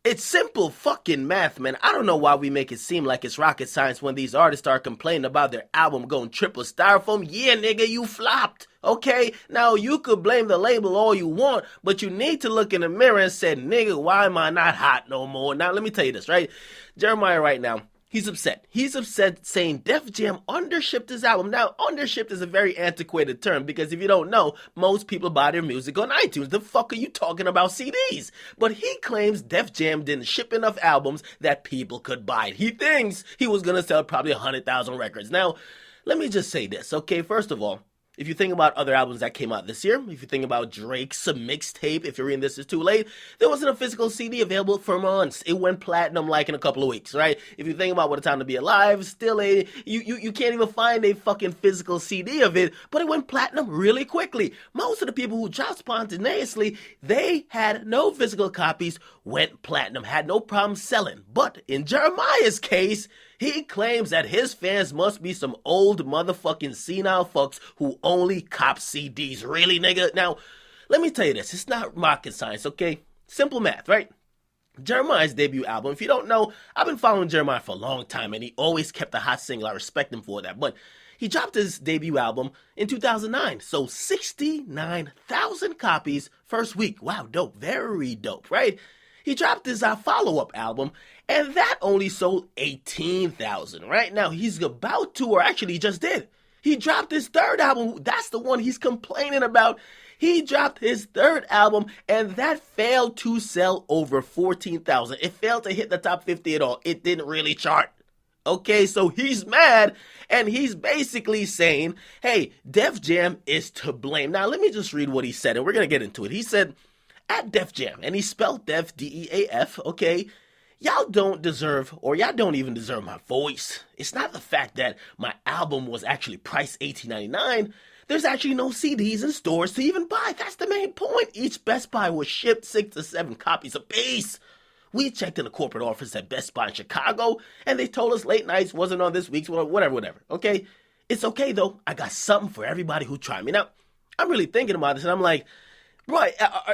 It's simple fucking math, man. I don't know why we make it seem like it's rocket science when these artists are complaining about their album going triple styrofoam. Yeah, nigga, you flopped. Okay? Now, you could blame the label all you want, but you need to look in the mirror and say, nigga, why am I not hot no more? Now, let me tell you this, right? Jeremiah right now, he's upset. He's upset saying Def Jam undershipped his album. Now, undershipped is a very antiquated term because if you don't know, most people buy their music on iTunes. The fuck are you talking about CDs? But he claims Def Jam didn't ship enough albums that people could buy it. He thinks he was going to sell probably 100,000 records. Now, let me just say this, okay? First of all, if you think about other albums that came out this year, if you think about Drake's mixtape, if you're reading This Is Too Late, there wasn't a physical CD available for months. It went platinum like in a couple of weeks, right? If you think about What a Time to Be Alive, still you can't even find a fucking physical CD of it, but it went platinum really quickly. Most of the people who dropped spontaneously, they had no physical copies, went platinum, had no problem selling. But in Jeremiah's case, he claims that his fans must be some old motherfucking senile fucks who only cop CDs. Really, nigga? Now, let me tell you this. It's not rocket science, okay? Simple math, right? Jeremiah's debut album, if you don't know, I've been following Jeremiah for a long time, and he always kept a hot single. I respect him for that. But he dropped his debut album in 2009. So 69,000 copies first week. Wow, dope. Very dope, right? He dropped his follow-up album, and that only sold 18,000, right? Now, he's about to, or actually he just did. He dropped his third album. That's the one he's complaining about. He dropped his third album, and that failed to sell over 14,000. It failed to hit the top 50 at all. It didn't really chart. Okay, so he's mad, and he's basically saying, hey, Def Jam is to blame. Now, let me just read what he said, and we're going to get into it. He said, at Def Jam, and he spelled Def, D-E-A-F, okay? Y'all don't deserve, or y'all don't even deserve my voice. It's not the fact that my album was actually priced $18.99. There's actually no CDs in stores to even buy. That's the main point. Each Best Buy was shipped 6 to 7 copies apiece. We checked in the corporate office at Best Buy in Chicago, and they told us late nights wasn't on this week's, whatever, okay? It's okay, though. I got something for everybody who tried me. Now, I'm really thinking about this, and I'm like, bro,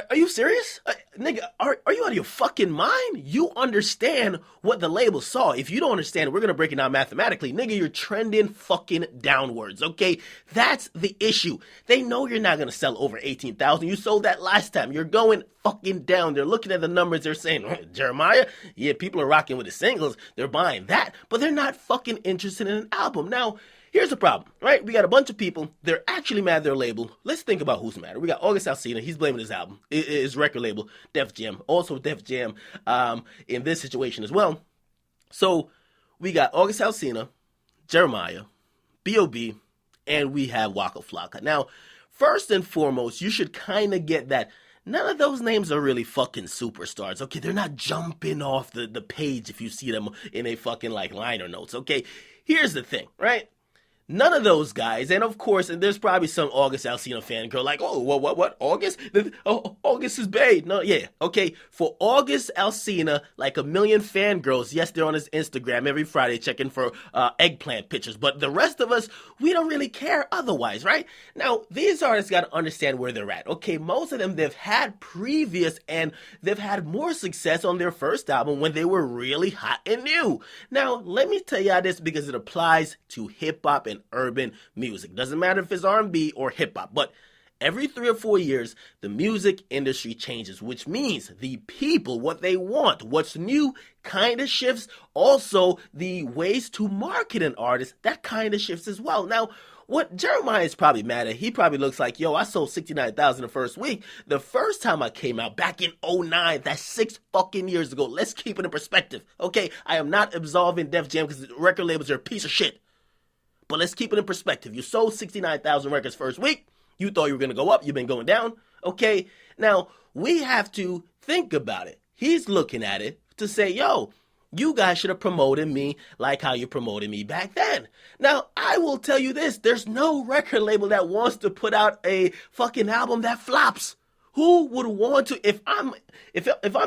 are you serious? Nigga, are you out of your fucking mind? You understand what the label saw. If you don't understand, we're going to break it down mathematically. Nigga, you're trending fucking downwards, okay? That's the issue. They know you're not going to sell over 18,000. You sold that last time. You're going fucking down. They're looking at the numbers. They're saying, Jeremiah, yeah, people are rocking with the singles. They're buying that, but they're not fucking interested in an album. Now, here's the problem, right? We got a bunch of people. They're actually mad at their label. Let's think about who's mad. We got August Alsina. He's blaming his album, his record label, Def Jam. Also Def Jam in this situation as well. So we got August Alsina, Jeremiah, B.O.B., and we have Waka Flocka. Now, first and foremost, you should kind of get that none of those names are really fucking superstars, okay? They're not jumping off the page if you see them in a fucking, like, liner notes, okay? Here's the thing, right? None of those guys, and of course, and there's probably some August Alsina fan girl like, oh, what, August? Oh, August is bae. No, yeah, okay. For August Alsina, like a million fangirls, yes, they're on his Instagram every Friday checking for eggplant pictures, but the rest of us, we don't really care otherwise, right? Now, these artists got to understand where they're at, okay? Most of them, they've had previous, and they've had more success on their first album when they were really hot and new. Now, let me tell y'all this because it applies to hip-hop and urban music. Doesn't matter if it's R&B or hip-hop, but every 3 or 4 years, the music industry changes, which means the people, what they want, what's new, kind of shifts. Also, the ways to market an artist, that kind of shifts as well. Now, what Jeremiah is probably mad at, he probably looks like, yo, I sold 69,000 the first week. The first time I came out, back in 2009, that's 6 fucking years ago. Let's keep it in perspective, okay? I am not absolving Def Jam because the record labels are a piece of shit. But let's keep it in perspective. You sold 69,000 records first week. You thought you were going to go up. You've been going down. Okay. Now, we have to think about it. He's looking at it to say, yo, you guys should have promoted me like how you promoted me back then. Now, I will tell you this. There's no record label that wants to put out a fucking album that flops. Who would want to, if I'm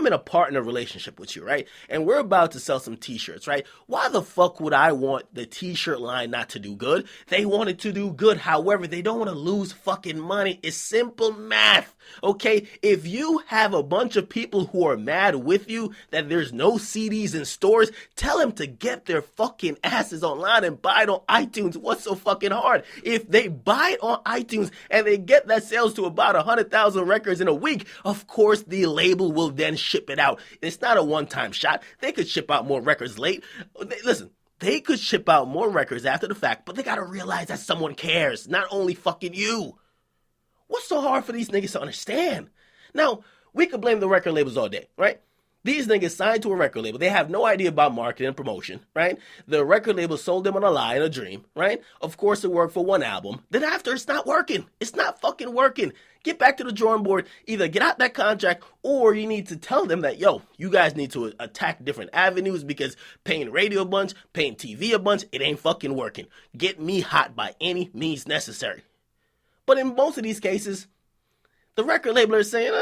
in a partner relationship with you, right? And we're about to sell some t-shirts, right? Why the fuck would I want the t-shirt line not to do good? They want it to do good. However, they don't want to lose fucking money. It's simple math. Okay, if you have a bunch of people who are mad with you that there's no CDs in stores, tell them to get their fucking asses online and buy it on iTunes. What's so fucking hard? If they buy it on iTunes and they get that sales to about 100,000 records in a week, of course the label will then ship it out. It's not a one-time shot. They could ship out more records late. Listen, they could ship out more records after the fact, but they gotta realize that someone cares, not only fucking you. What's so hard for these niggas to understand? Now, we could blame the record labels all day, right? These niggas signed to a record label. They have no idea about marketing and promotion, right? The record label sold them on a lie and a dream, right? Of course, it worked for one album. Then after, it's not working. It's not fucking working. Get back to the drawing board. Either get out that contract or you need to tell them that, yo, you guys need to attack different avenues because paying radio a bunch, paying TV a bunch, it ain't fucking working. Get me hot by any means necessary. But in most of these cases, the record label is saying,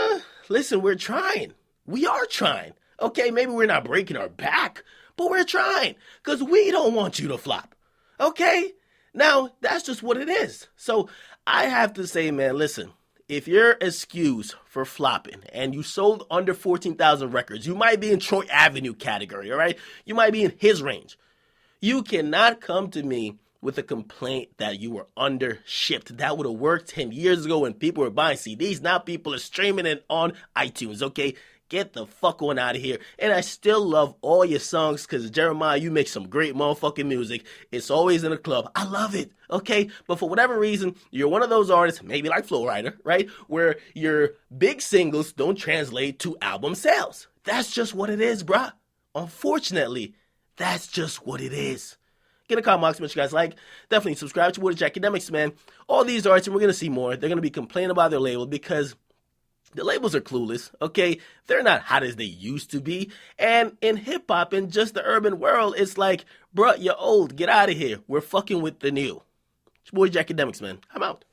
listen, we're trying. We are trying. Okay, maybe we're not breaking our back, but we're trying because we don't want you to flop. Okay? Now, that's just what it is. So I have to say, man, listen, if your excuse for flopping and you sold under 14,000 records, you might be in Troy Avenue category, all right? You might be in his range. You cannot come to me with a complaint that you were under shipped. That would have worked 10 years ago when people were buying CDs. Now people are streaming it on iTunes, okay? Get the fuck on out of here. And I still love all your songs because, Jeremiah, you make some great motherfucking music. It's always in the club. I love it, okay? But for whatever reason, you're one of those artists, maybe like Flow Rider, right? Where your big singles don't translate to album sales. That's just what it is, bruh. Unfortunately, that's just what it is. Get a comment box, what you guys like. Definitely subscribe to Akademiks, man. All these artists, and we're going to see more, they're going to be complaining about their label because the labels are clueless, okay? They're not hot as they used to be. And in hip-hop, in just the urban world, it's like, bruh, you're old. Get out of here. We're fucking with the new. It's your boy, Akademiks, man. I'm out.